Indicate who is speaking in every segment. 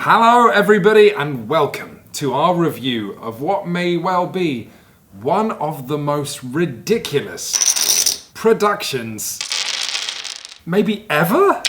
Speaker 1: Hello everybody and welcome to our review of what may well be one of the most ridiculous productions maybe ever?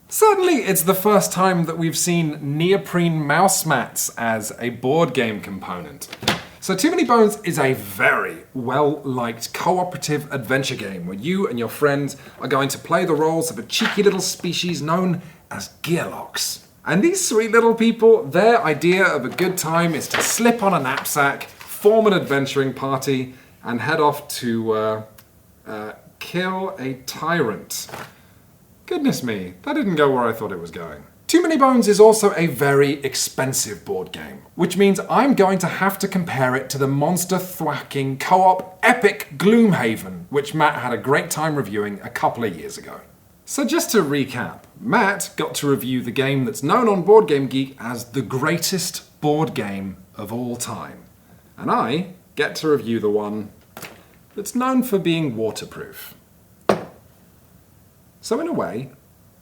Speaker 1: Certainly it's the first time that we've seen neoprene mouse mats as a board game component. So Too Many Bones is a very well-liked cooperative adventure game where you and your friends are going to play the roles of a cheeky little species known as gearlocks. And these sweet little people, their idea of a good time is to slip on a knapsack, form an adventuring party, and head off to kill a tyrant. Goodness me, that didn't go where I thought it was going. Too Many Bones is also a very expensive board game, which means I'm going to have to compare it to the monster-thwacking co-op epic Gloomhaven, which Matt had a great time reviewing a couple of years ago. So just to recap, Matt got to review the game that's known on Board Game Geek as the greatest board game of all time. And I get to review the one that's known for being waterproof. So in a way,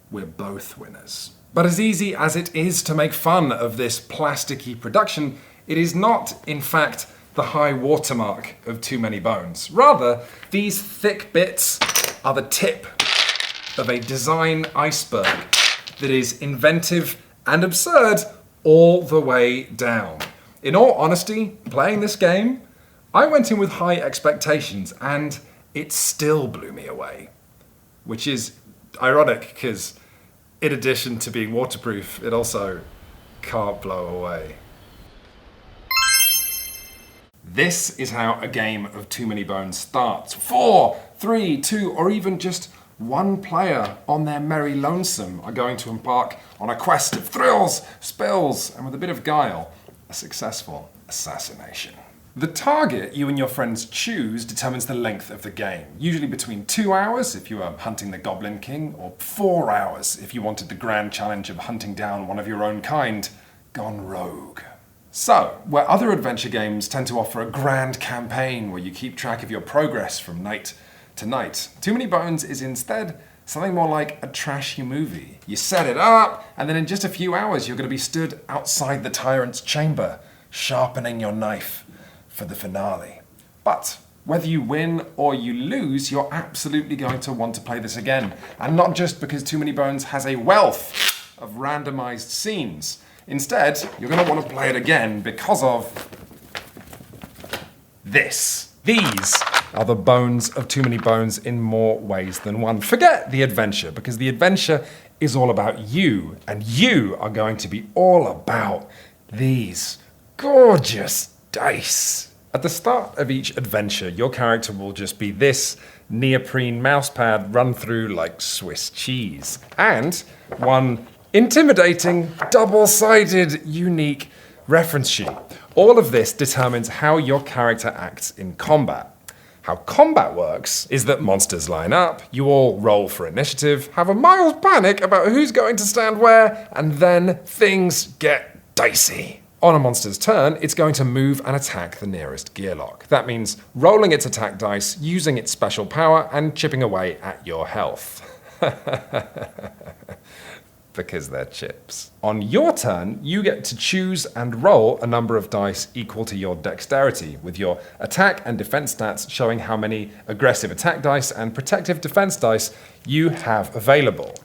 Speaker 1: we're both winners. But as easy as it is to make fun of this plasticky production, it is not, in fact, the high watermark of Too Many Bones. Rather, these thick bits are the tip of a design iceberg that is inventive and absurd all the way down. In all honesty, playing this game, I went in with high expectations and it still blew me away. Which is ironic because in addition to being waterproof, it also can't blow away. This is how a game of Too Many Bones starts. 4, 3, 2, or even just one player on their merry lonesome are going to embark on a quest of thrills, spills, and with a bit of guile, a successful assassination. The target you and your friends choose determines the length of the game, usually between 2 hours if you are hunting the Goblin King, or 4 hours if you wanted the grand challenge of hunting down one of your own kind gone rogue. So, where other adventure games tend to offer a grand campaign where you keep track of your progress from night to night, Too Many Bones is instead something more like a trashy movie. You set it up, and then in just a few hours you're going to be stood outside the tyrant's chamber, sharpening your knife for the finale. But whether you win or you lose, you're absolutely going to want to play this again. And not just because Too Many Bones has a wealth of randomized scenes. Instead, you're going to want to play it again because of this. These are the bones of Too Many Bones in more ways than one. Forget the adventure, because the adventure is all about you, and you are going to be all about these gorgeous dice. At the start of each adventure, your character will just be this neoprene mousepad run through like Swiss cheese, and one intimidating, double-sided, unique reference sheet. All of this determines how your character acts in combat. How combat works is that monsters line up, you all roll for initiative, have a mild panic about who's going to stand where, and then things get dicey. On a monster's turn, it's going to move and attack the nearest gearlock. That means rolling its attack dice, using its special power, and chipping away at your health. Because they're chips. On your turn, you get to choose and roll a number of dice equal to your dexterity, with your attack and defense stats showing how many aggressive attack dice and protective defense dice you have available.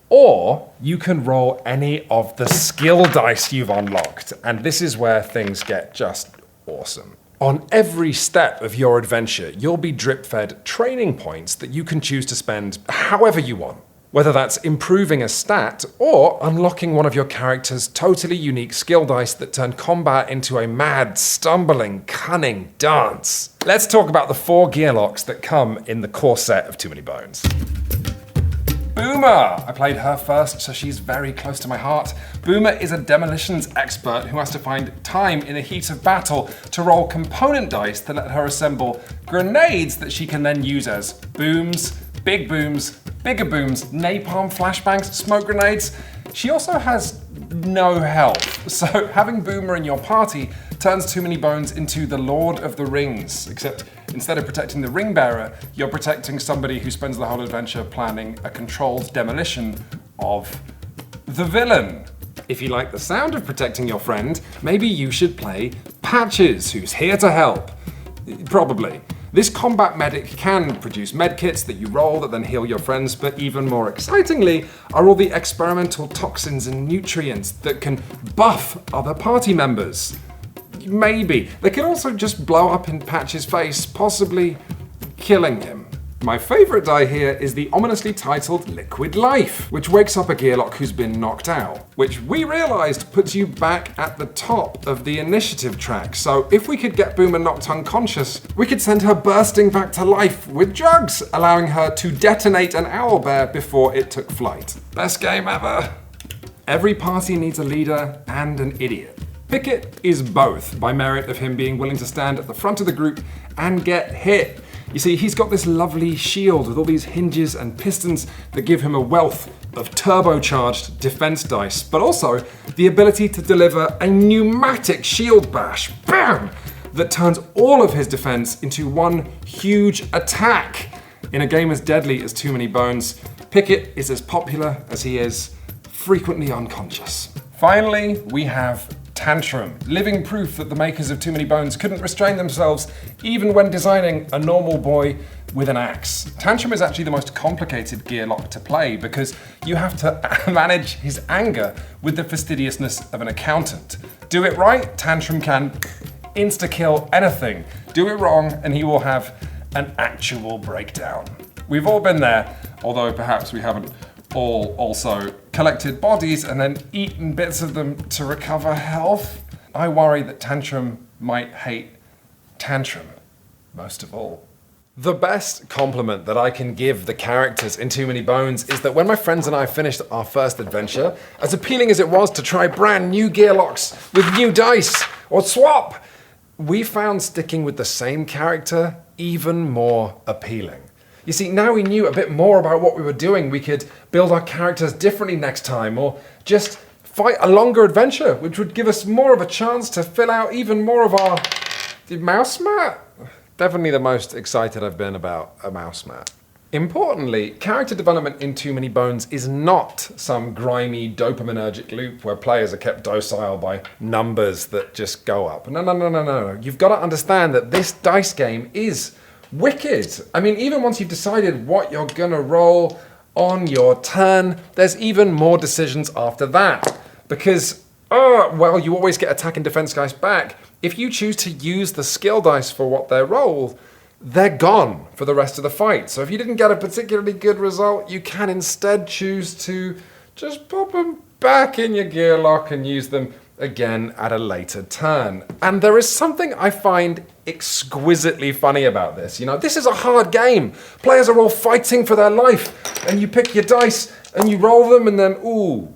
Speaker 1: Or you can roll any of the skill dice you've unlocked, and this is where things get just awesome. On every step of your adventure, you'll be drip-fed training points that you can choose to spend however you want. Whether that's improving a stat or unlocking one of your character's totally unique skill dice that turn combat into a mad, stumbling, cunning dance. Let's talk about the 4 gearlocks that come in the core set of Too Many Bones. Boomer! I played her first, so she's very close to my heart. Boomer is a demolitions expert who has to find time in the heat of battle to roll component dice to let her assemble grenades that she can then use as booms, bigger booms, napalm flashbangs, smoke grenades. She also has no health, so having Boomer in your party turns Too Many Bones into the Lord of the Rings, except instead of protecting the ring bearer, you're protecting somebody who spends the whole adventure planning a controlled demolition of the villain. if you like the sound of protecting your friend, maybe you should play Patches, who's here to help. Probably. This combat medic can produce medkits that you roll that then heal your friends, but even more excitingly are all the experimental toxins and nutrients that can buff other party members. Maybe. They could also just blow up in Patch's face, possibly killing him. My favourite die here is the ominously titled Liquid Life, which wakes up a gearlock who's been knocked out, which we realised puts you back at the top of the initiative track. So if we could get Boomer knocked unconscious, we could send her bursting back to life with drugs, allowing her to detonate an owlbear before it took flight. Best game ever. Every party needs a leader and an idiot. Pickett is both, by merit of him being willing to stand at the front of the group and get hit. You see, he's got this lovely shield with all these hinges and pistons that give him a wealth of turbocharged defense dice, but also the ability to deliver a pneumatic shield bash, BAM! That turns all of his defense into one huge attack. In a game as deadly as Too Many Bones, Pickett is as popular as he is frequently unconscious. Finally, we have Tantrum, living proof that the makers of Too Many Bones couldn't restrain themselves even when designing a normal boy with an axe. Tantrum is actually the most complicated gearlock to play because you have to manage his anger with the fastidiousness of an accountant. Do it right, Tantrum can insta-kill anything. Do it wrong and he will have an actual breakdown. We've all been there, although perhaps we haven't all also collected bodies and then eaten bits of them to recover health. I worry that Tantrum might hate Tantrum most of all. The best compliment that I can give the characters in Too Many Bones is that when my friends and I finished our first adventure, as appealing as it was to try brand new gearlocks with new dice or swap, we found sticking with the same character even more appealing. You see, now we knew a bit more about what we were doing, we could build our characters differently next time, or just fight a longer adventure, which would give us more of a chance to fill out even more of our mouse mat. Definitely the most excited I've been about a mouse mat. Importantly, character development in Too Many Bones is not some grimy dopaminergic loop where players are kept docile by numbers that just go up. No. You've got to understand that this dice game is wicked. I mean, even once you've decided what you're gonna roll on your turn, there's even more decisions after that. Because, well, you always get attack and defense dice back. If you choose to use the skill dice for what they're rolled, they're gone for the rest of the fight. So if you didn't get a particularly good result, you can instead choose to just pop them back in your gearlock and use them again at a later turn. And there is something I find exquisitely funny about this. You know, this is a hard game. Players are all fighting for their life, and you pick your dice and you roll them and then, ooh,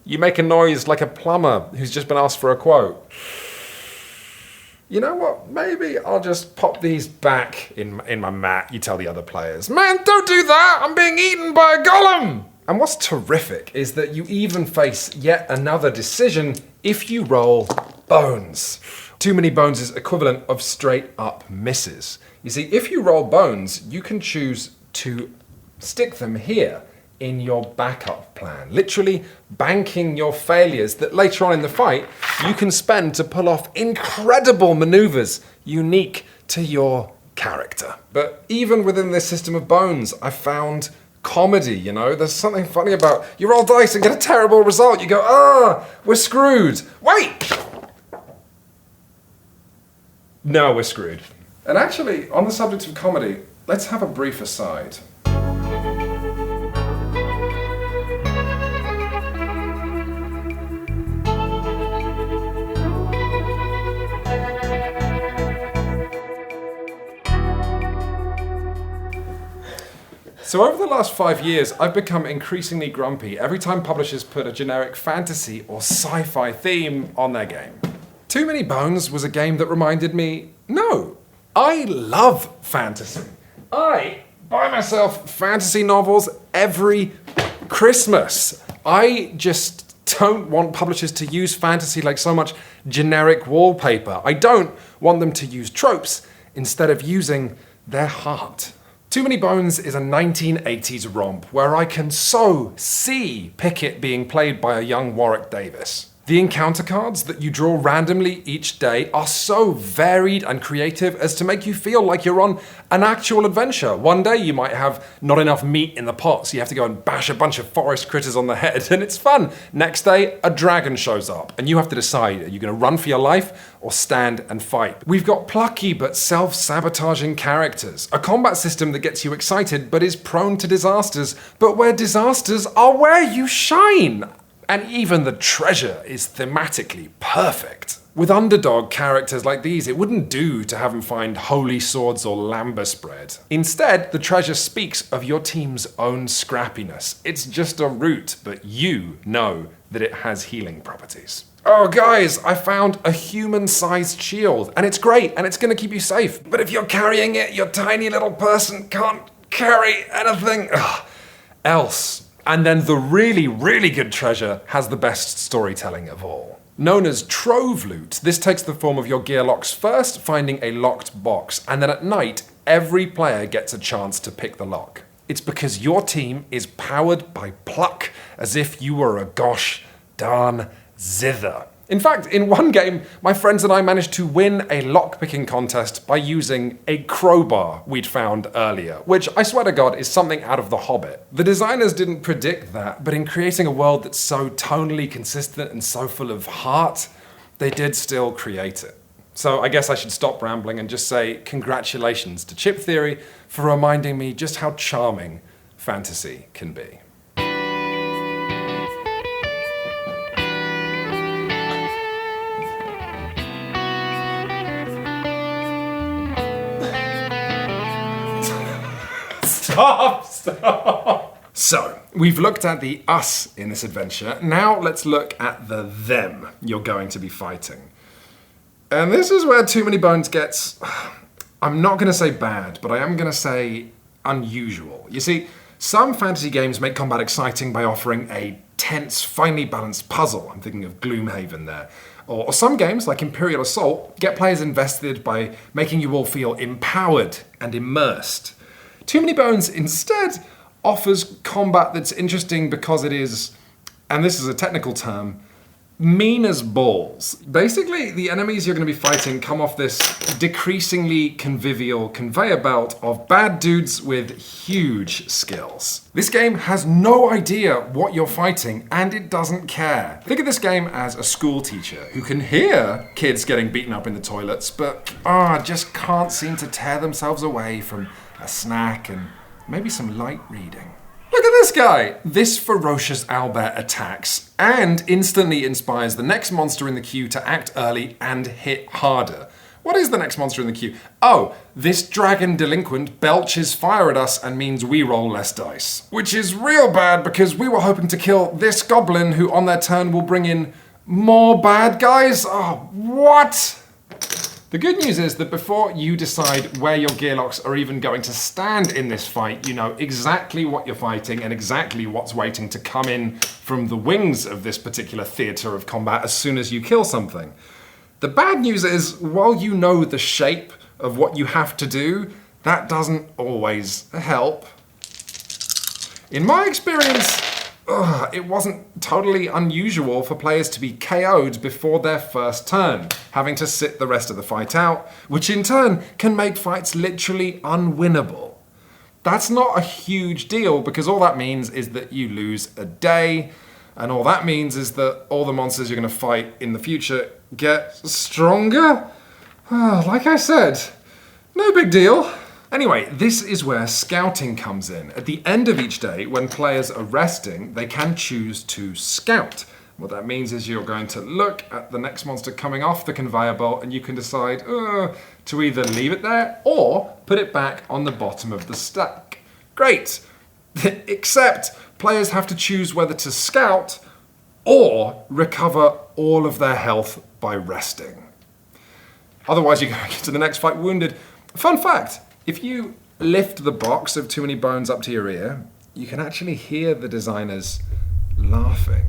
Speaker 1: you make a noise like a plumber who's just been asked for a quote. You know what, maybe I'll just pop these back in my mat, you tell the other players. Man, don't do that, I'm being eaten by a golem! And what's terrific is that you even face yet another decision if you roll bones. Too Many Bones is equivalent of straight up misses. You see, if you roll bones, you can choose to stick them here in your backup plan, literally banking your failures that later on in the fight you can spend to pull off incredible maneuvers unique to your character. But even within this system of bones, I found comedy, you know? There's something funny about you roll dice and get a terrible result. You go, we're screwed. Wait! No, we're screwed. And actually, on the subject of comedy, let's have a brief aside. So over the last 5 years, I've become increasingly grumpy every time publishers put a generic fantasy or sci-fi theme on their game. Too Many Bones was a game that reminded me, no, I love fantasy. I buy myself fantasy novels every Christmas. I just don't want publishers to use fantasy like so much generic wallpaper. I don't want them to use tropes instead of using their heart. Too Many Bones is a 1980s romp where I can so see Pickett being played by a young Warwick Davis. The encounter cards that you draw randomly each day are so varied and creative as to make you feel like you're on an actual adventure. One day you might have not enough meat in the pot, so you have to go and bash a bunch of forest critters on the head, and it's fun. Next day, a dragon shows up, and you have to decide, are you going to run for your life or stand and fight? We've got plucky but self-sabotaging characters, a combat system that gets you excited but is prone to disasters, but where disasters are where you shine. And even the treasure is thematically perfect. With underdog characters like these, it wouldn't do to have them find holy swords or lambus bread. Instead, the treasure speaks of your team's own scrappiness. It's just a root, but you know that it has healing properties. Oh guys, I found a human-sized shield, and it's great, and it's gonna keep you safe. But if you're carrying it, your tiny little person can't carry anything else. And then the really, really good treasure has the best storytelling of all. Known as Trove Loot, this takes the form of your gearlocks first finding a locked box, and then at night, every player gets a chance to pick the lock. It's because your team is powered by pluck, as if you were a gosh darn zither. In fact, in one game, my friends and I managed to win a lockpicking contest by using a crowbar we'd found earlier, which I swear to God is something out of The Hobbit. The designers didn't predict that, but in creating a world that's so tonally consistent and so full of heart, they did still create it. So I guess I should stop rambling and just say congratulations to Chip Theory for reminding me just how charming fantasy can be. Stop! So, we've looked at the us in this adventure. Now let's look at the them you're going to be fighting. And this is where Too Many Bones gets, I'm not going to say bad, but I am going to say unusual. You see, some fantasy games make combat exciting by offering a tense, finely balanced puzzle. I'm thinking of Gloomhaven there. Or some games, like Imperial Assault, get players invested by making you all feel empowered and immersed. Too Many Bones instead offers combat that's interesting because it is, and this is a technical term, mean as balls. Basically, the enemies you're going to be fighting come off this decreasingly convivial conveyor belt of bad dudes with huge skills. This game has no idea what you're fighting, and it doesn't care. Think of this game as a school teacher who can hear kids getting beaten up in the toilets, but just can't seem to tear themselves away from a snack and maybe some light reading. Look at this guy! This ferocious owlbear attacks and instantly inspires the next monster in the queue to act early and hit harder. What is the next monster in the queue? Oh, this dragon delinquent belches fire at us and means we roll less dice. Which is real bad because we were hoping to kill this goblin who on their turn will bring in more bad guys. Oh, what? The good news is that before you decide where your gearlocks are even going to stand in this fight, you know exactly what you're fighting and exactly what's waiting to come in from the wings of this particular theatre of combat as soon as you kill something. The bad news is, while you know the shape of what you have to do, that doesn't always help. In my experience, it wasn't totally unusual for players to be KO'd before their first turn, having to sit the rest of the fight out, which in turn can make fights literally unwinnable. That's not a huge deal because all that means is that you lose a day, and all that means is that all the monsters you're going to fight in the future get stronger. Like I said, no big deal. Anyway, this is where scouting comes in. At the end of each day, when players are resting, they can choose to scout. What that means is you're going to look at the next monster coming off the conveyor belt and you can decide to either leave it there or put it back on the bottom of the stack. Great! Except players have to choose whether to scout or recover all of their health by resting. Otherwise, you're going into the next fight wounded. Fun fact, if you lift the box of Too Many Bones up to your ear, you can actually hear the designers laughing.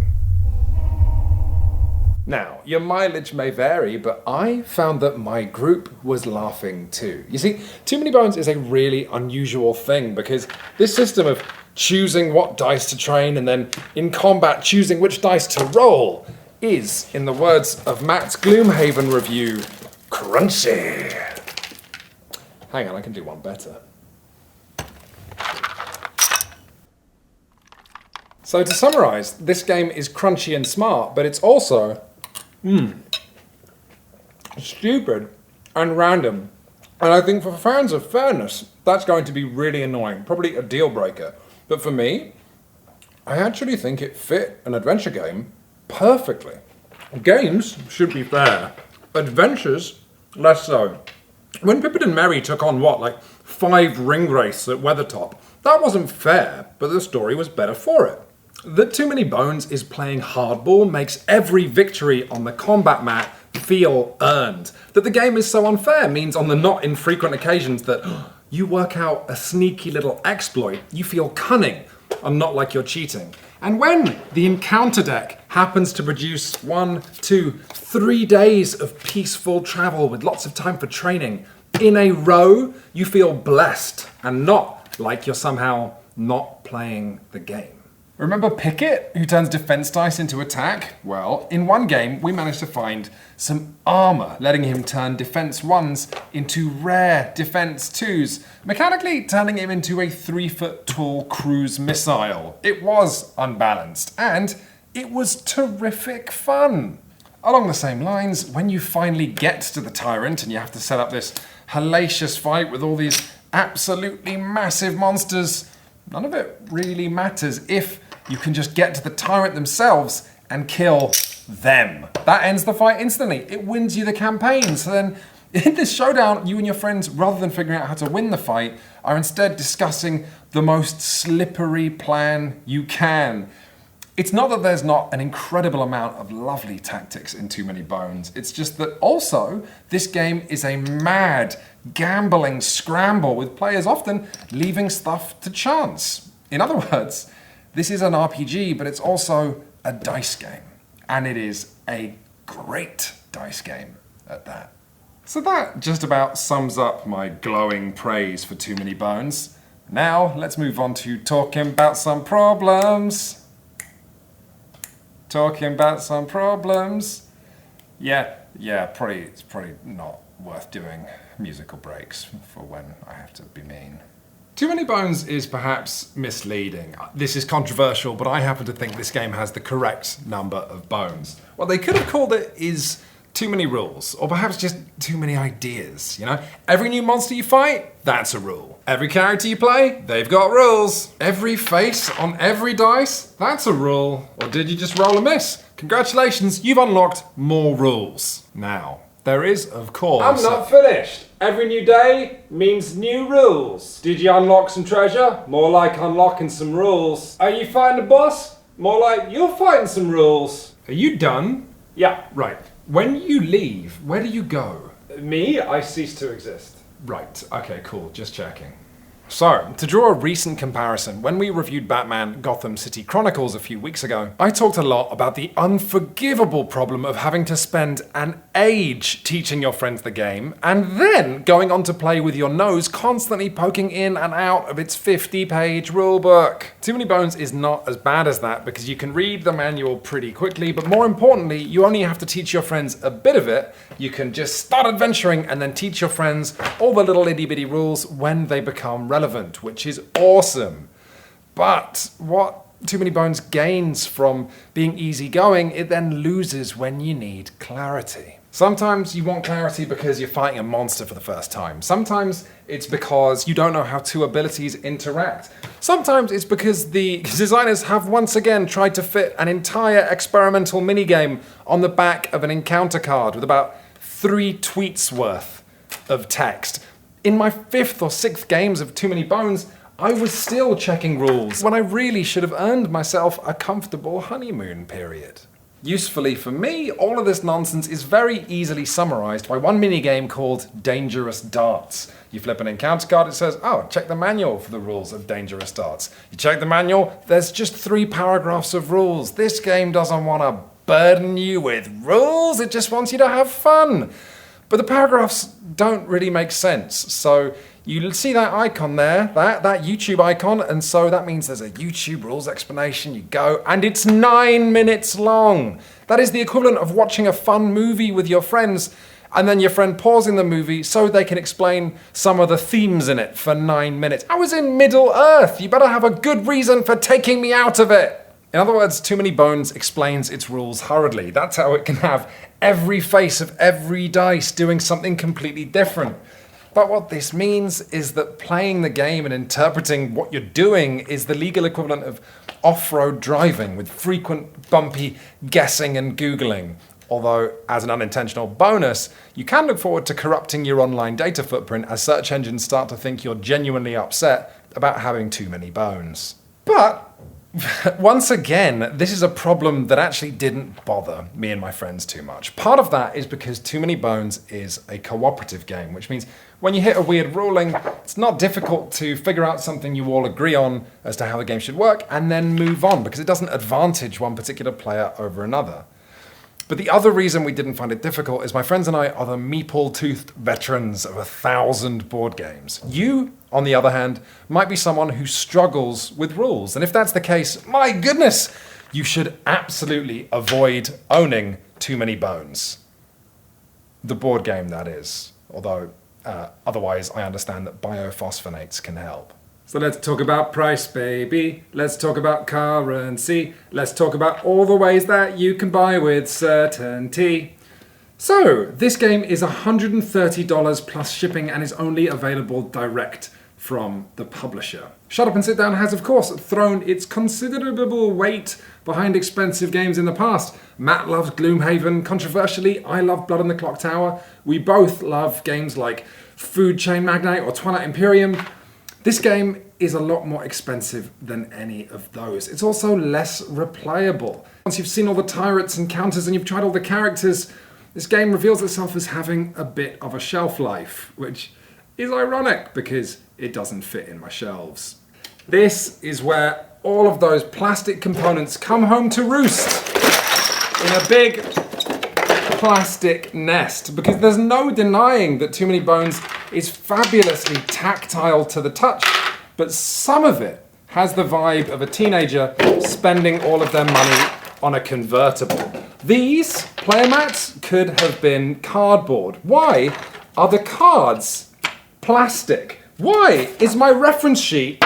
Speaker 1: Now, your mileage may vary, but I found that my group was laughing too. You see, Too Many Bones is a really unusual thing because this system of choosing what dice to train and then in combat choosing which dice to roll is, in the words of Matt's Gloomhaven review, crunchy. Hang on, I can do one better. So to summarise, this game is crunchy and smart, but it's also stupid and random. And I think for fans of fairness, that's going to be really annoying, probably a deal breaker. But for me, I actually think it fit an adventure game perfectly. Games should be fair, adventures less so. When Pippin and Merry took on like 5 ring wraiths at Weathertop, that wasn't fair, but the story was better for it. That Too Many Bones is playing hardball makes every victory on the combat mat feel earned. That the game is so unfair means on the not infrequent occasions that you work out a sneaky little exploit, you feel cunning and not like you're cheating. And when the encounter deck happens to produce 1, 2, 3 days of peaceful travel with lots of time for training in a row, you feel blessed and not like you're somehow not playing the game. Remember Pickett, who turns defense dice into attack? Well, in one game, we managed to find some armor, letting him turn defense 1s into rare defense 2s, mechanically turning him into a 3-foot tall cruise missile. It was unbalanced, and it was terrific fun. Along the same lines, when you finally get to the Tyrant and you have to set up this hellacious fight with all these absolutely massive monsters, none of it really matters if you can just get to the Tyrant themselves and kill them. That ends the fight instantly. It wins you the campaign. So then in this showdown, you and your friends, rather than figuring out how to win the fight, are instead discussing the most slippery plan you can. It's not that there's not an incredible amount of lovely tactics in Too Many Bones. It's just that also this game is a mad, gambling scramble with players often leaving stuff to chance. In other words, this is an RPG, but it's also a dice game. And it is a great dice game at that. So that just about sums up my glowing praise for Too Many Bones. Now let's move on to talking about some problems. Talking about some problems. It's probably not worth doing musical breaks for when I have to be mean. Too Many Bones is perhaps misleading. This is controversial, but I happen to think this game has the correct number of bones. What they could have called it is too many rules, or perhaps just too many ideas, you know? Every new monster you fight, that's a rule. Every character you play, they've got rules. Every face on every dice, that's a rule. Or did you just roll a miss? Congratulations, you've unlocked more rules. Now, there is, of course... I'm not finished. Every new day means new rules. Did you unlock some treasure? More like unlocking some rules. Are you fighting a boss? More like you're fighting some rules. Are you done? Yeah. Right. When you leave, where do you go? Me? I cease to exist. Right. Okay, cool. Just checking. So, to draw a recent comparison, when we reviewed Batman Gotham City Chronicles a few weeks ago, I talked a lot about the unforgivable problem of having to spend an age teaching your friends the game, and then going on to play with your nose constantly poking in and out of its 50-page rulebook. Too Many Bones is not as bad as that because you can read the manual pretty quickly, but more importantly, you only have to teach your friends a bit of it. You can just start adventuring and then teach your friends all the little itty-bitty rules when they become relevant, which is awesome. But what Too Many Bones gains from being easygoing, it then loses when you need clarity. Sometimes you want clarity because you're fighting a monster for the first time. Sometimes it's because you don't know how two abilities interact. Sometimes it's because the designers have once again tried to fit an entire experimental minigame on the back of an encounter card with about 3 tweets worth of text. In my 5th or 6th games of Too Many Bones, I was still checking rules when I really should have earned myself a comfortable honeymoon period. Usefully for me, all of this nonsense is very easily summarized by one minigame called Dangerous Darts. You flip an encounter card, it says, oh, check the manual for the rules of Dangerous Darts. You check the manual, there's just 3 paragraphs of rules. This game doesn't want to burden you with rules, it just wants you to have fun. But the paragraphs don't really make sense. So you see that icon there, that YouTube icon, and so that means there's a YouTube rules explanation. You go, and it's 9 minutes long. That is the equivalent of watching a fun movie with your friends, and then your friend pausing the movie so they can explain some of the themes in it for 9 minutes. I was in Middle Earth. You better have a good reason for taking me out of it. In other words, Too Many Bones explains its rules hurriedly. That's how it can have every face of every dice doing something completely different. But what this means is that playing the game and interpreting what you're doing is the legal equivalent of off-road driving with frequent bumpy guessing and Googling. Although, as an unintentional bonus, you can look forward to corrupting your online data footprint as search engines start to think you're genuinely upset about having too many bones. But once again, this is a problem that actually didn't bother me and my friends too much. Part of that is because Too Many Bones is a cooperative game, which means when you hit a weird ruling, it's not difficult to figure out something you all agree on as to how the game should work and then move on, because it doesn't advantage one particular player over another. But the other reason we didn't find it difficult is my friends and I are the meeple-toothed veterans of 1,000 board games. You, on the other hand, might be someone who struggles with rules. And if that's the case, my goodness, you should absolutely avoid owning Too Many Bones. The board game, that is. Although, otherwise, I understand that biophosphonates can help. So let's talk about price, baby. Let's talk about currency. Let's talk about all the ways that you can buy with certainty. So, this game is $130 plus shipping and is only available direct from the publisher. Shut Up and Sit Down has, of course, thrown its considerable weight behind expensive games in the past. Matt loves Gloomhaven. Controversially, I love Blood on the Clock Tower. We both love games like Food Chain Magnate or Twilight Imperium. This game is a lot more expensive than any of those. It's also less replayable. Once you've seen all the turrets and counters and you've tried all the characters, this game reveals itself as having a bit of a shelf life, which is ironic because it doesn't fit in my shelves. This is where all of those plastic components come home to roost in a big plastic nest, because there's no denying that Too Many Bones is fabulously tactile to the touch, but some of it has the vibe of a teenager spending all of their money on a convertible. These player mats could have been cardboard. Why are the cards plastic? Why is my reference sheet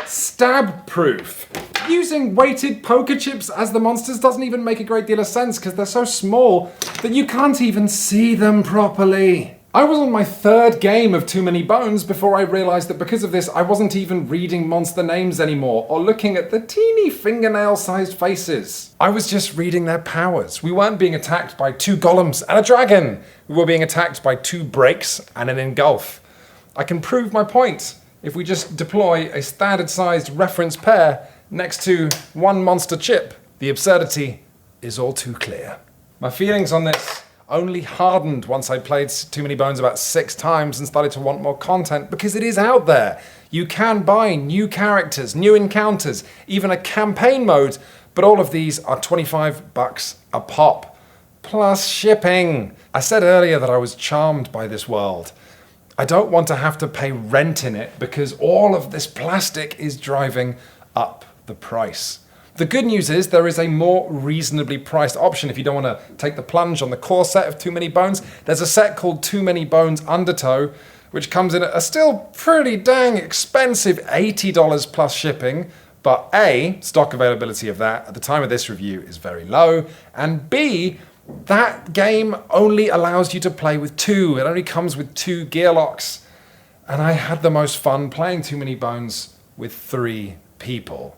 Speaker 1: stab-proof? Using weighted poker chips as the monsters doesn't even make a great deal of sense because they're so small that you can't even see them properly. I was on my third game of Too Many Bones before I realized that because of this I wasn't even reading monster names anymore or looking at the teeny fingernail-sized faces. I was just reading their powers. We weren't being attacked by 2 golems and a dragon. We were being attacked by 2 breaks and an engulf. I can prove my point if we just deploy a standard-sized reference pair next to 1 monster chip. The absurdity is all too clear. My feelings on this only hardened once I played Too Many Bones about 6 times and started to want more content, because it is out there. You can buy new characters, new encounters, even a campaign mode, but all of these are $25 a pop, plus shipping. I said earlier that I was charmed by this world. I don't want to have to pay rent in it because all of this plastic is driving up the price. The good news is there is a more reasonably priced option if you don't want to take the plunge on the core set of Too Many Bones. There's a set called Too Many Bones Undertow, which comes in at a still pretty dang expensive $80 plus shipping, but A, stock availability of that at the time of this review is very low, and B, that game only allows you to play with 2. It only comes with 2 gearlocks, and I had the most fun playing Too Many Bones with 3 people.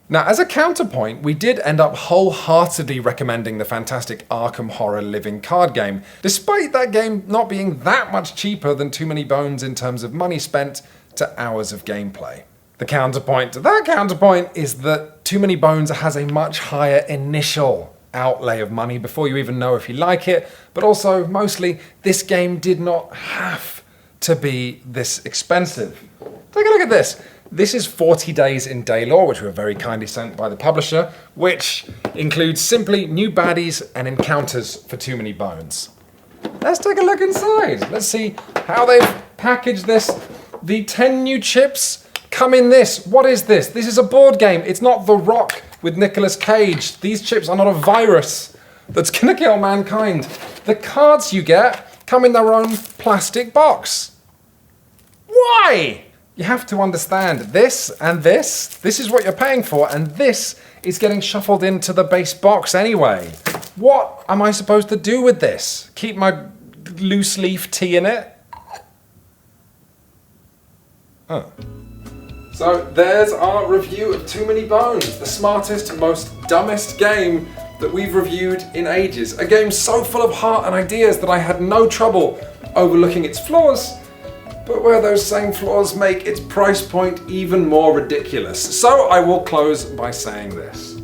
Speaker 1: Now, as a counterpoint, we did end up wholeheartedly recommending the fantastic Arkham Horror living card game, despite that game not being that much cheaper than Too Many Bones in terms of money spent to hours of gameplay. The counterpoint to that counterpoint is that Too Many Bones has a much higher initial outlay of money before you even know if you like it, but also, mostly, this game did not have to be this expensive. Take a look at this. This is 40 Days in Daylore, which were very kindly sent by the publisher, which includes simply new baddies and encounters for Too Many Bones. Let's take a look inside. Let's see how they've packaged this. The 10 new chips come in this. What is this? This is a board game. It's not The Rock with Nicolas Cage. These chips are not a virus that's gonna kill mankind. The cards you get come in their own plastic box. Why? You have to understand this and this. This is what you're paying for, and this is getting shuffled into the base box anyway. What am I supposed to do with this? Keep my loose leaf tea in it? Oh. So there's our review of Too Many Bones, the smartest, most dumbest game that we've reviewed in ages. A game so full of heart and ideas that I had no trouble overlooking its flaws, but where those same flaws make its price point even more ridiculous. So I will close by saying this.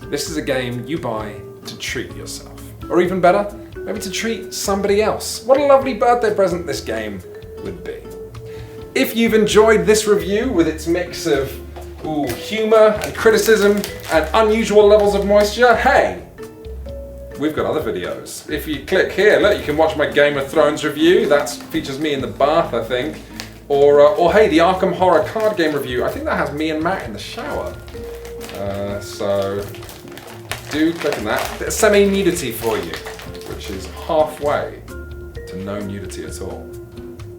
Speaker 1: This is a game you buy to treat yourself. Or even better, maybe to treat somebody else. What a lovely birthday present this game would be. If you've enjoyed this review with its mix of humour and criticism and unusual levels of moisture, hey, we've got other videos. If you click here, look, you can watch my Game of Thrones review. That features me in the bath, I think. Or hey, the Arkham Horror card game review. I think that has me and Matt in the shower. So do click on that. Bit of semi-nudity for you, which is halfway to no nudity at all.